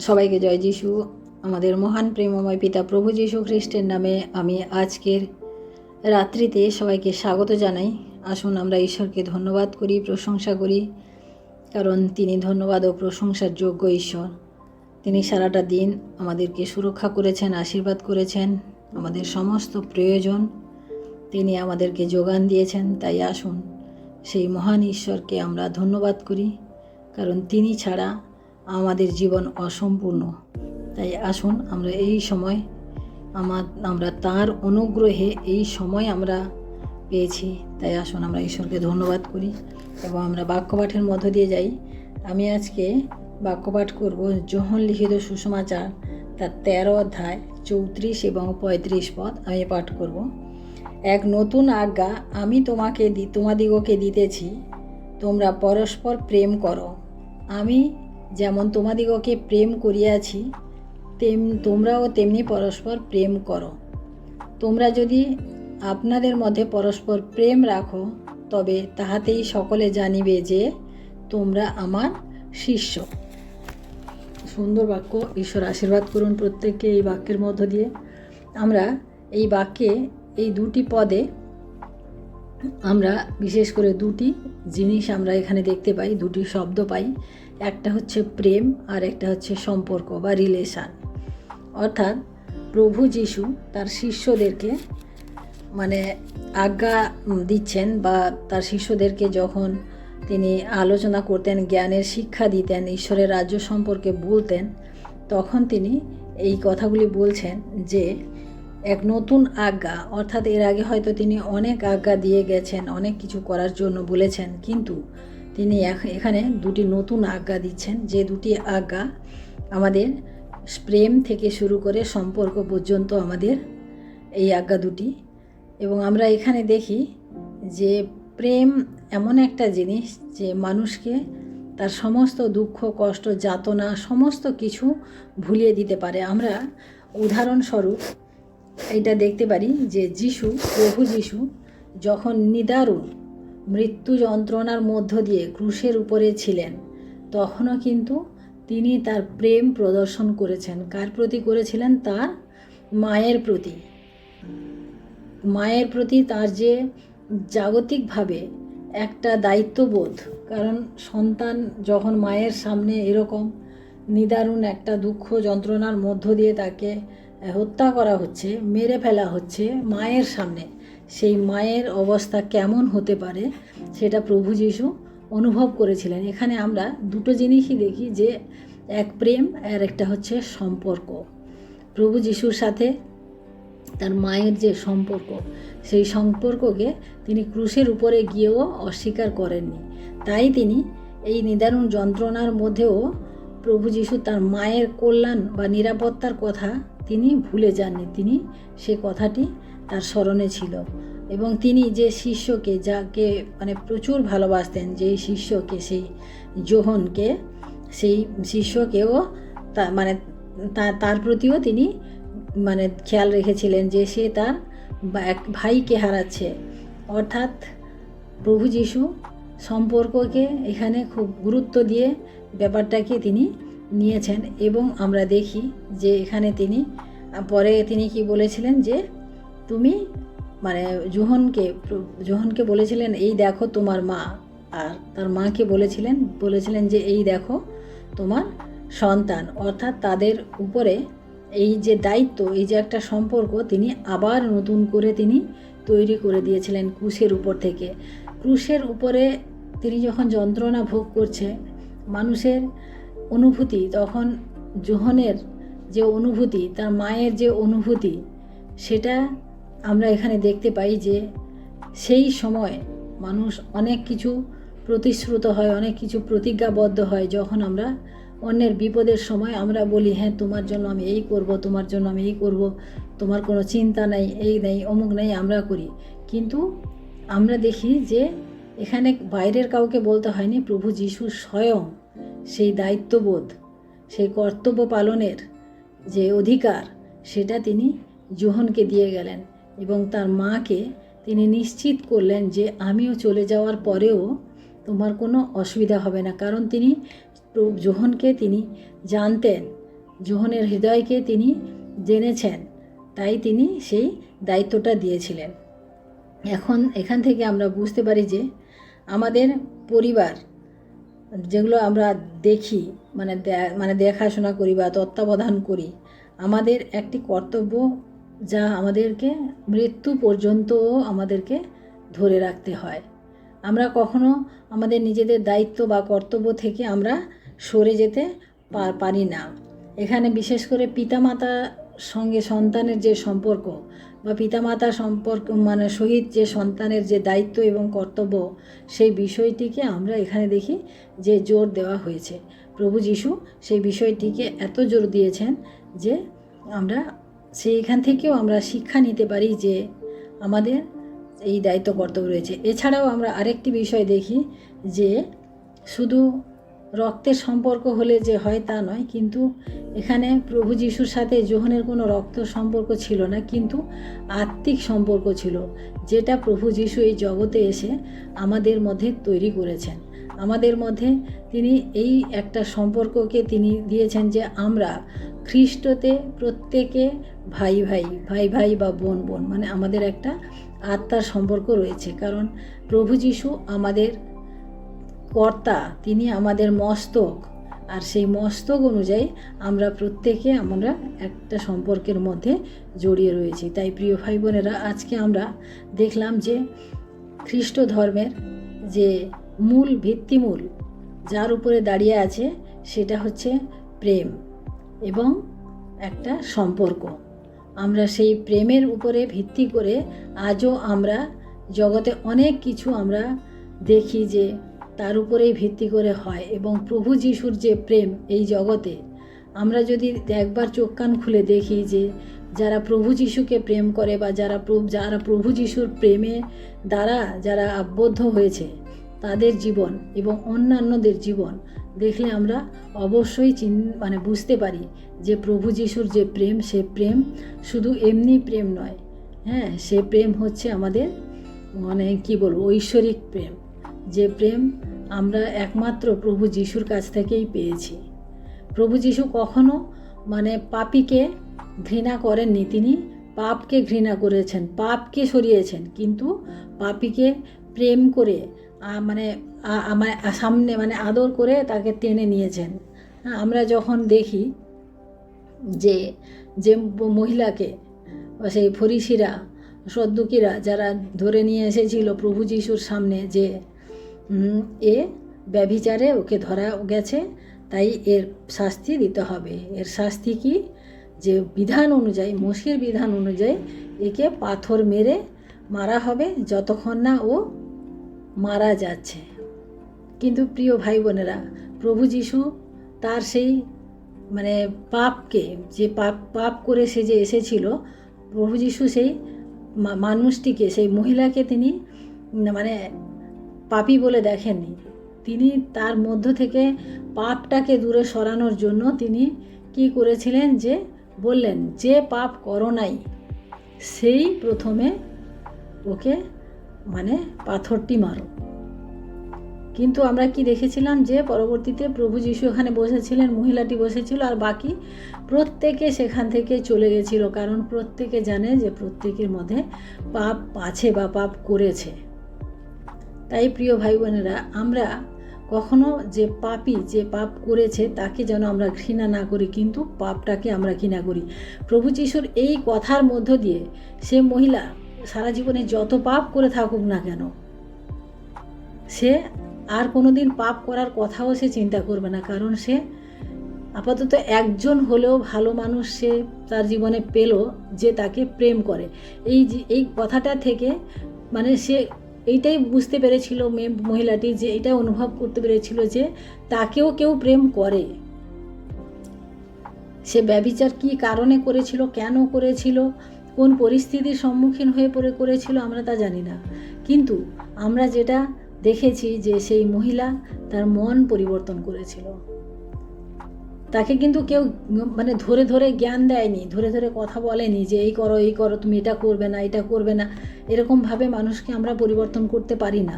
সবাইকে জয় যিশু। আমাদের মহান প্রেমময় পিতা প্রভু যীশু খ্রিস্টের নামে আমি আজকের রাত্রিতে সবাইকে স্বাগত জানাই। আসুন আমরা ঈশ্বরকে ধন্যবাদ করি, প্রশংসা করি, কারণ তিনি ধন্যবাদ ও প্রশংসার যোগ্য ঈশ্বর। তিনি সারাটা দিন আমাদেরকে সুরক্ষা করেছেন, আশীর্বাদ করেছেন, আমাদের সমস্ত প্রয়োজন তিনি আমাদেরকে যোগান দিয়েছেন। তাই আসুন সেই মহান ঈশ্বরকে আমরা ধন্যবাদ করি, কারণ তিনি ছাড়া আমাদের জীবন অসম্পূর্ণ। তাই আসুন আমরা এই সময় আমরা তার অনুগ্রহে এই সময় আমরা পেয়েছি। তাই আসুন আমরা ঈশ্বরকে ধন্যবাদ করি এবং আমরা বাক্যপাঠের মধ্য দিয়ে যাই। আমি আজকে বাক্যপাঠ করব যোহন লিখিত সুসমাচার তার 13 অধ্যায় 34 এবং 35 পদ আমি পাঠ করব। এক নতুন আজ্ঞা আমি তোমাদিগকে দিতেছি, তোমরা পরস্পর প্রেম করো। আমি যেমন তোমাদিগকে প্রেম করিয়াছি, তোমরাও তেমনি পরস্পর প্রেম করো। তোমরা যদি আপনাদের মধ্যে পরস্পর প্রেম রাখো, তবে তাহাতেই সকলে জানিবে যে তোমরা আমার শিষ্য। সুন্দর বাক্য। ঈশ্বর আশীর্বাদ করুন প্রত্যেককে এই বাক্যের মধ্য দিয়ে। আমরা এই বাক্যে এই দুটি পদে আমরা বিশেষ করে দুটি জিনিস আমরা এখানে দেখতে পাই, দুটি শব্দ পাই। একটা হচ্ছে প্রেম আর একটা হচ্ছে সম্পর্ক বা রিলেশান। অর্থাৎ প্রভু যীশু তার শিষ্যদেরকে আজ্ঞা দিচ্ছেন, বা তার শিষ্যদেরকে যখন তিনি আলোচনা করতেন, জ্ঞানের শিক্ষা দিতেন, ঈশ্বরের রাজ্য সম্পর্কে বলতেন, তখন তিনি এই কথাগুলি বলছেন যে এক নতুন আজ্ঞা। অর্থাৎ এর আগে হয়তো তিনি অনেক আজ্ঞা দিয়ে গেছেন, অনেক কিছু করার জন্য বলেছেন, কিন্তু তিনি এখানে দুটি নতুন আজ্ঞা দিচ্ছেন। যে দুটি আজ্ঞা আমাদের প্রেম থেকে শুরু করে সম্পর্ক পর্যন্ত আমাদের এই আজ্ঞা দুটি। এবং আমরা এখানে দেখি যে প্রেম এমন একটা জিনিস যে মানুষকে তার সমস্ত দুঃখ, কষ্ট, যাতনা সমস্ত কিছু ভুলিয়ে দিতে পারে। আমরা উদাহরণস্বরূপ এটা দেখতে পারি যে প্রভু যীশু যখন নিদারুণ মৃত্যু যন্ত্রণার মধ্য দিয়ে ক্রুশের উপরে ছিলেন, তখনও কিন্তু তিনি তার প্রেম প্রদর্শন করেছেন। কার প্রতি করেছিলেন? তার মায়ের প্রতি। মায়ের প্রতি তার যে জাগতিকভাবে একটা দায়িত্ববোধ, কারণ সন্তান যখন মায়ের সামনে এরকম নিদারুণ একটা দুঃখ যন্ত্রণার মধ্য দিয়ে তাকে হত্যা করা হচ্ছে, মেরে ফেলা হচ্ছে মায়ের সামনে, সেই মায়ের অবস্থা কেমন হতে পারে সেটা প্রভু যীশু অনুভব করেছিলেন। এখানে আমরা দুটো জিনিসই দেখি, যে এক প্রেম আর একটা হচ্ছে সম্পর্ক। প্রভু যীশুর সাথে তার মায়ের যে সম্পর্ক, সেই সম্পর্ককে তিনি ক্রুশের উপরে গিয়েও অস্বীকার করেননি। তাই তিনি এই নিদারুণ যন্ত্রণার মধ্যেও প্রভু যীশু তার মায়ের কল্যাণ বা নিরাপত্তার কথা তিনি ভুলে যাননি। তিনি সে কথাটি তার স্মরণে ছিল। এবং তিনি যে শিষ্যকে, যাকে প্রচুর ভালোবাসতেন, যেই শিষ্যকে, সেই যোহনকে, সেই শিষ্যকেও তার প্রতিও তিনি খেয়াল রেখেছিলেন যে সে তার এক ভাইকে হারাচ্ছে। অর্থাৎ প্রভু যীশু সম্পর্ককে এখানে খুব গুরুত্ব দিয়ে ব্যাপারটাকে তিনি নিয়েছেন। এবং আমরা দেখি যে এখানে পরে তিনি কি বলেছিলেন, যে তুমি যোহনকে বলেছিলেন, এই দেখো তোমার মা। আর তার মাকে বলেছিলেন যে এই দেখো তোমার সন্তান। অর্থাৎ তাদের উপরে এই যে দায়িত্ব, এই যে একটা সম্পর্ক তিনি আবার নতুন করে তিনি তৈরি করে দিয়েছিলেন ক্রুশের উপর থেকে। ক্রুশের উপরে তিনি যখন যন্ত্রণা ভোগ করছে, মানুষের অনুভূতি, তখন যোহনের যে অনুভূতি, তার মায়ের যে অনুভূতি, সেটা আমরা এখানে দেখতে পাই যে সেই সময় মানুষ অনেক কিছু প্রতিশ্রুত হয়, অনেক কিছু প্রতিজ্ঞাবদ্ধ হয়। যখন আমরা অন্যের বিপদের সময় আমরা বলি, হ্যাঁ তোমার জন্য আমি এই করব, তোমার জন্য আমি এই করব, তোমার কোনো চিন্তা নেই, এই নেই, অমুক নেই, আমরা করি। কিন্তু আমরা দেখি যে এখানে বাইরের কাউকে বলতে হয়নি, প্রভু যীশু স্বয়ং সেই দায়িত্ববোধ, সেই কর্তব্য পালনের যে অধিকার, সেটা তিনি যোহনকে দিয়ে গেলেন। এবং তার মাকে তিনি নিশ্চিত করলেন যে আমিও চলে যাওয়ার পরেও তোমার কোনো অসুবিধা হবে না। কারণ তিনি যোহনকে তিনি জানতেন যোহনের হৃদয়কে তিনি জেনেছেন, তাই তিনি সেই দায়িত্বটা দিয়েছিলেন। এখন এখান থেকে আমরা বুঝতে পারি যে আমাদের পরিবার যেগুলো আমরা দেখি, মানে দেখাশোনা করি বা তত্ত্বাবধান করি, আমাদের একটি কর্তব্য যা আমাদেরকে মৃত্যু পর্যন্তও আমাদেরকে ধরে রাখতে হয়। আমরা কখনো আমাদের নিজেদের দায়িত্ব বা কর্তব্য থেকে আমরা সরে যেতে পারি না। এখানে বিশেষ করে পিতামাতার সঙ্গে সন্তানের যে সম্পর্ক বা পিতামাতার সম্পর্ক সহিত যে সন্তানের যে দায়িত্ব এবং কর্তব্য, সেই বিষয়টিকে আমরা এখানে দেখি যে জোর দেওয়া হয়েছে। প্রভু যীশু সেই বিষয়টিকে এত জোর দিয়েছেন যে আমরা সেইখান থেকেও আমরা শিক্ষা নিতে পারি যে আমাদের এই দায়িত্ব কর্তব্য রয়েছে। এছাড়াও আমরা আরেকটি বিষয় দেখি যে শুধু রক্তের সম্পর্ক হলে যে হয় তা নয়, কিন্তু এখানে প্রভু যীশুর সাথে যোহনের কোনো রক্ত সম্পর্ক ছিল না, কিন্তু আত্মিক সম্পর্ক ছিল, যেটা প্রভু যীশু এই জগতে এসে আমাদের মধ্যে তৈরি করেছেন। আমাদের মধ্যে তিনি এই একটা সম্পর্ককে তিনি দিয়েছেন যে আমরা খ্রিস্টতে প্রত্যেকে ভাই ভাই ভাই ভাই বা বোন বোন, মানে আমাদের একটা আত্মার সম্পর্ক রয়েছে। কারণ প্রভু যীশু আমাদের কর্তা, তিনি আমাদের মস্তক, আর সেই মস্তক অনুযায়ী আমরা প্রত্যেকে আমরা একটা সম্পর্কের মধ্যে জড়িয়ে রয়েছি। তাই প্রিয় ভাই বোনেরা, আজকে আমরা দেখলাম যে খ্রিস্ট ধর্মের যে মূল ভিত্তিমূল যার উপরে দাঁড়িয়ে আছে সেটা হচ্ছে প্রেম এবং একটা সম্পর্ক। আমরা সেই প্রেমের উপরে ভিত্তি করে আজও আমরা জগতে অনেক কিছু আমরা দেখি যে তার উপরেই ভিত্তি করে হয়। এবং প্রভু যীশুর যে প্রেম এই জগতে, আমরা যদি একবার চোখ কান খুলে দেখি যে যারা প্রভু যীশুকে প্রেম করে বা যারা প্রভু যিশুর প্রেমে দ্বারা যারা আবদ্ধ হয়েছে, তাদের জীবন এবং অন্যান্যদের জীবন দেখলে আমরা অবশ্যই বুঝতে পারি যে প্রভু যিশুর যে প্রেম, সে প্রেম শুধু এমনি প্রেম নয়। হ্যাঁ, সে প্রেম হচ্ছে আমাদের ঐশ্বরিক প্রেম, যে প্রেম আমরা একমাত্র প্রভু যিশুর কাছ থেকেই পেয়েছি। প্রভু যিশু কখনো পাপীকে ঘৃণা করেননি, তিনি পাপকে ঘৃণা করেছেন, পাপকে সরিয়েছেন, কিন্তু পাপীকে প্রেম করে আমার সামনে আদর করে তাকে টেনে নিয়েছেন। আমরা যখন দেখি যে মহিলাকে সেই ফরিসিরা সদ্দুকিরা যারা ধরে নিয়ে এসেছিল প্রভু যিশুর সামনে যে এ ব্যভিচারে ওকে ধরা গেছে, তাই এর শাস্তি দিতে হবে। এর শাস্তি কি? যে বিধান অনুযায়ী, মোশের বিধান অনুযায়ী একে পাথর মেরে মারা হবে যতক্ষণ না ও মারা যাচ্ছে। কিন্তু প্রিয় ভাই বোনেরা, প্রভু যীশু তার সেই পাপকে, যে পাপ করে সে যে এসেছিল, প্রভু যীশু সেই মানুষটিকে, সেই মহিলাকে তিনি পাপী বলে দেখেননি। তিনি তার মধ্য থেকে পাপটাকে দূরে সরানোর জন্য তিনি কি করেছিলেন, যে বললেন যে পাপ করো নাই সেই প্রথমে ওকে পাথরটি মারো। কিন্তু আমরা কি দেখেছিলাম যে পরবর্তীতে প্রভু যীশু এখানে বসেছিলেন, মহিলাটি বসেছিল, আর বাকি প্রত্যেকে সেখান থেকে চলে গেছিল, কারণ প্রত্যেকে জানে যে প্রত্যেকের মধ্যে পাপ আছে বা পাপ করেছে। তাই প্রিয় ভাই বোনেরা, আমরা কখনো যে পাপী, যে পাপ করেছে তাকে যেন আমরা ঘৃণা না করি, কিন্তু পাপটাকে আমরা ঘৃণা করি। প্রভু যীশুর এই কথার মধ্য দিয়ে সে মহিলা সারা জীবনে যত পাপ করে থাকুক না কেন, সে আর কোনো দিন পাপ করার কথাও সে চিন্তা করবে না, কারণ সে আপাতত একজন হলেও ভালো মানুষ সে তার জীবনে পেল যে তাকে প্রেম করে। এই কথাটা থেকে সে এইটাই বুঝতে পেরেছিল, মহিলাটি যে এটা অনুভব করতে পেরেছিল যে তাকেও কেউ প্রেম করে। সে ব্যভিচার কী কারণে করেছিল, কেন করেছিল, কোন পরিস্থিতির সম্মুখীন হয়ে পড়ে করেছিল আমরা তা জানি না, কিন্তু আমরা যেটা দেখেছি যে সেই মহিলা তার মন পরিবর্তন করেছিল। তাকে কিন্তু কেউ ধরে ধরে জ্ঞান দেয়নি, ধরে ধরে কথা বলেনি যে এই করো তুমি এটা করবে না, এটা করবে না। এরকমভাবে মানুষকে আমরা পরিবর্তন করতে পারি না।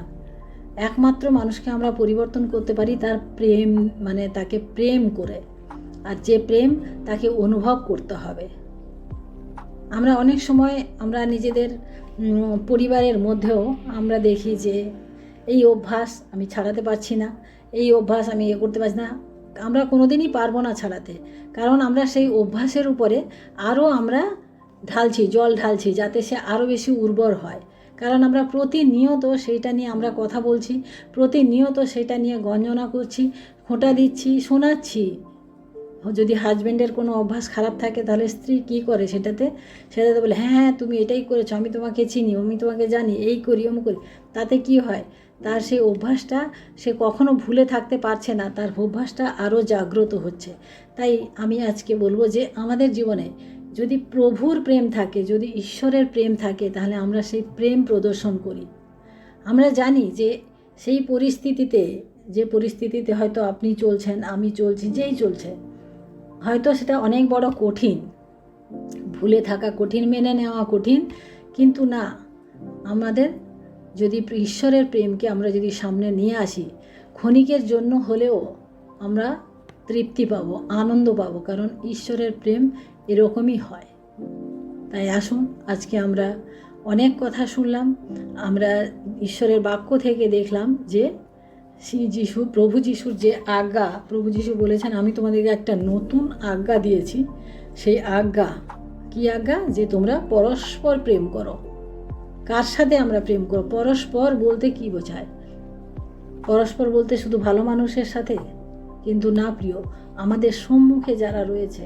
একমাত্র মানুষকে আমরা পরিবর্তন করতে পারি তার প্রেম, তাকে প্রেম করে। আর যে প্রেম তাকে অনুভব করতে হবে। আমরা অনেক সময় আমরা নিজেদের পরিবারের মধ্যেও আমরা দেখি যে এই অভ্যাস আমি ছাড়াতে পারছি না, এই অভ্যাস আমি করতে পারছি না, আমরা কোনোদিনই পারবো না ছাড়াতে। কারণ আমরা সেই অভ্যাসের উপরে আরও আমরা জল ঢালছি যাতে সে আরও বেশি উর্বর হয়। কারণ আমরা প্রতিনিয়ত সেইটা নিয়ে আমরা কথা বলছি, প্রতিনিয়ত সেটা নিয়ে গঞ্জনা করছি, খোঁটা দিচ্ছি, শোনাচ্ছি। যদি হাজব্যান্ডের কোনো অভ্যাস খারাপ থাকে তাহলে স্ত্রী কী করে সেটাতে বলে, হ্যাঁ তুমি এটাই করেছো, আমি তোমাকে চিনি, আমি তোমাকে জানি, এই করি অমুক করি। তাতে কি হয়, তার সেই অভ্যাসটা সে কখনো ভুলে থাকতে পারছে না, তার অভ্যাসটা আরও জাগ্রত হচ্ছে। তাই আমি আজকে বলবো যে আমাদের জীবনে যদি প্রভুর প্রেম থাকে, যদি ঈশ্বরের প্রেম থাকে, তাহলে আমরা সেই প্রেম প্রদর্শন করি। আমরা জানি যে সেই পরিস্থিতিতে, যে পরিস্থিতিতে হয়তো আপনি চলছেন, আমি চলছি, যেই চলছে, হয়তো সেটা অনেক বড় কঠিন, ভুলে থাকা কঠিন, মেনে নেওয়া কঠিন, কিন্তু না, আমাদের যদি ঈশ্বরের প্রেমকে আমরা যদি সামনে নিয়ে আসি, ক্ষণিকের জন্য হলেও আমরা তৃপ্তি পাবো, আনন্দ পাবো, কারণ ঈশ্বরের প্রেম এরকমই হয়। তাই আসুন, আজকে আমরা অনেক কথা শুনলাম, আমরা ঈশ্বরের বাক্য থেকে দেখলাম যে প্রভু যিশুর যে আজ্ঞা, প্রভু যিশু বলেছেন আমি তোমাদেরকে একটা নতুন আজ্ঞা দিয়েছি। সেই আজ্ঞা কি আজ্ঞা? যে তোমরা পরস্পর প্রেম করো। কার সাথে আমরা প্রেম করো? পরস্পর বলতে কি বোঝায়? পরস্পর বলতে শুধু ভালো মানুষের সাথে? কিন্তু না প্রিয়, আমাদের সম্মুখে যারা রয়েছে,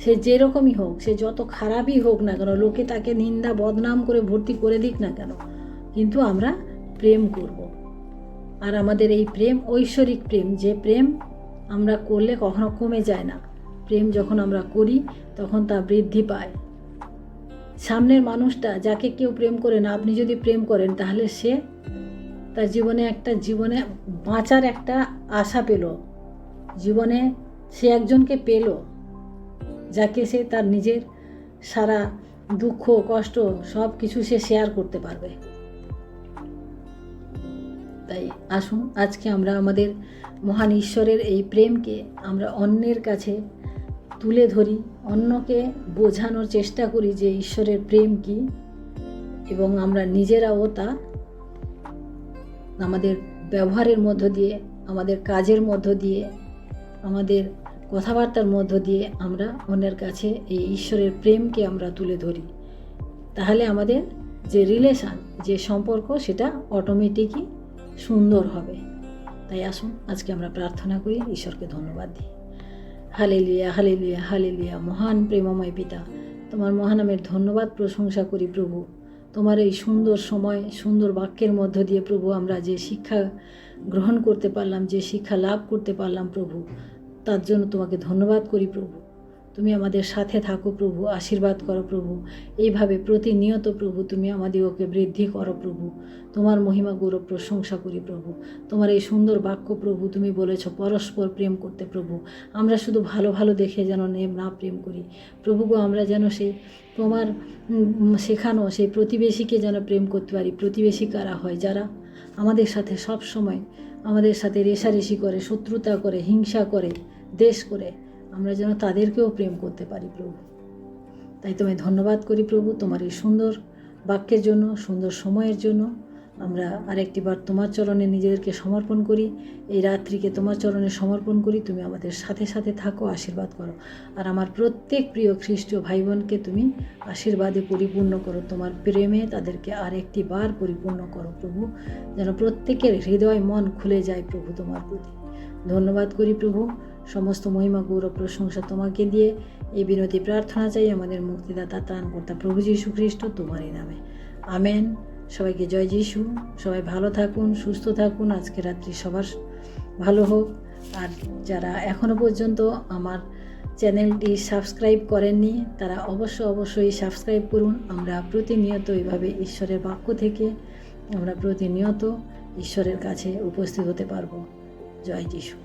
সে যেরকমই হোক, সে যত খারাপই হোক না কেন, লোকে তাকে নিন্দা বদনাম করে ভর্তি করে দিক না কেন, কিন্তু আমরা প্রেম করব। আর আমাদের এই প্রেম ঐশ্বরিক প্রেম, যে প্রেম আমরা করলে কখনো কমে যায় না। প্রেম যখন আমরা করি তখন তা বৃদ্ধি পায়। সামনের মানুষটা, যাকে কেউ প্রেম করে না, আপনি যদি প্রেম করেন, তাহলে সে তার জীবনে বাঁচার একটা আশা পেল, জীবনে সে একজনকে পেল যাকে সে তার নিজের সারা দুঃখ কষ্ট সব কিছু সে শেয়ার করতে পারবে। তাই আসুন, আজকে আমরা আমাদের মহান ঈশ্বরের এই প্রেমকে আমরা অন্যের কাছে তুলে ধরি, অন্যকে বোঝানোর চেষ্টা করি যে ঈশ্বরের প্রেম কি, এবং আমরা নিজেরাও তা আমাদের ব্যবহারের মধ্য দিয়ে, আমাদের কাজের মধ্য দিয়ে, আমাদের কথাবার্তার মধ্য দিয়ে আমরা অন্যের কাছে এই ঈশ্বরের প্রেমকে আমরা তুলে ধরি। তাহলে আমাদের যে রিলেশান, যে সম্পর্ক, সেটা অটোমেটিকই সুন্দর হবে। তাই আসুন, আজকে আমরা প্রার্থনা করি, ঈশ্বরকে ধন্যবাদ দিই। Hallelujah, hallelujah, hallelujah. মহান প্রেমময় পিতা, তোমার মহানামের ধন্যবাদ প্রশংসা করি প্রভু। তোমার এই সুন্দর সময়, সুন্দর বাক্যের মধ্য দিয়ে প্রভু আমরা যে শিক্ষা গ্রহণ করতে পারলাম, যে শিক্ষা লাভ করতে পারলাম প্রভু, তার জন্য তোমাকে ধন্যবাদ করি প্রভু। তুমি আমাদের সাথে থাকো প্রভু, আশীর্বাদ করো প্রভু। এইভাবে প্রতিনিয়ত প্রভু তুমি আমাদেরকে বৃদ্ধি করো প্রভু। তোমার মহিমা গৌরব প্রশংসা করি প্রভু। তোমার এই সুন্দর বাক্য প্রভু, তুমি বলেছ পরস্পর প্রেম করতে প্রভু। আমরা শুধু ভালো ভালো দেখে যেন না প্রেম করি প্রভু গো, আমরা যেন সেই তোমার শেখানো সেই প্রতিবেশীকে যেন প্রেম করতে পারি। প্রতিবেশী কারা হয়? যারা আমাদের সাথে সব সময় আমাদের সাথে রেষারেষি করে, শত্রুতা করে, হিংসা করে, দেশ করে, আমরা যেন তাদেরকেও প্রেম করতে পারি প্রভু। তাই তোমায় ধন্যবাদ করি প্রভু, তোমার এই সুন্দর বাক্যের জন্য, সুন্দর সময়ের জন্য। আমরা আরেকটিবার তোমার চরণে নিজেদেরকে সমর্পণ করি, এই রাত্রিকে তোমার চরণে সমর্পণ করি। তুমি আমাদের সাথে সাথে থাকো, আশীর্বাদ করো। আর আমার প্রত্যেক প্রিয় খ্রিস্টীয় ভাই বোনকে তুমি আশীর্বাদে পরিপূর্ণ করো, তোমার প্রেমে তাদেরকে আরেকটি বার পরিপূর্ণ করো প্রভু, যেন প্রত্যেকের হৃদয় মন খুলে যায় প্রভু তোমার প্রতি। ধন্যবাদ করি প্রভু, সমস্ত মহিমা গৌরব প্রশংসা তোমাকে দিয়ে এই বিনতি প্রার্থনা চাই আমাদের মুক্তিদাতা ত্রাণকর্তা প্রভু যীশু খ্রিস্ট তোমারই নামে, আমেন। সবাইকে জয় যিশু। সবাই ভালো থাকুন, সুস্থ থাকুন। আজকে রাত্রি সবার ভালো হোক। আর যারা এখনও পর্যন্ত আমার চ্যানেলটি সাবস্ক্রাইব করেননি, তারা অবশ্যই সাবস্ক্রাইব করুন। আমরা প্রতিনিয়ত এইভাবে ঈশ্বরের বাক্য থেকে আমরা প্রতিনিয়ত ঈশ্বরের কাছে উপস্থিত হতে পারবো। জয় যিশু।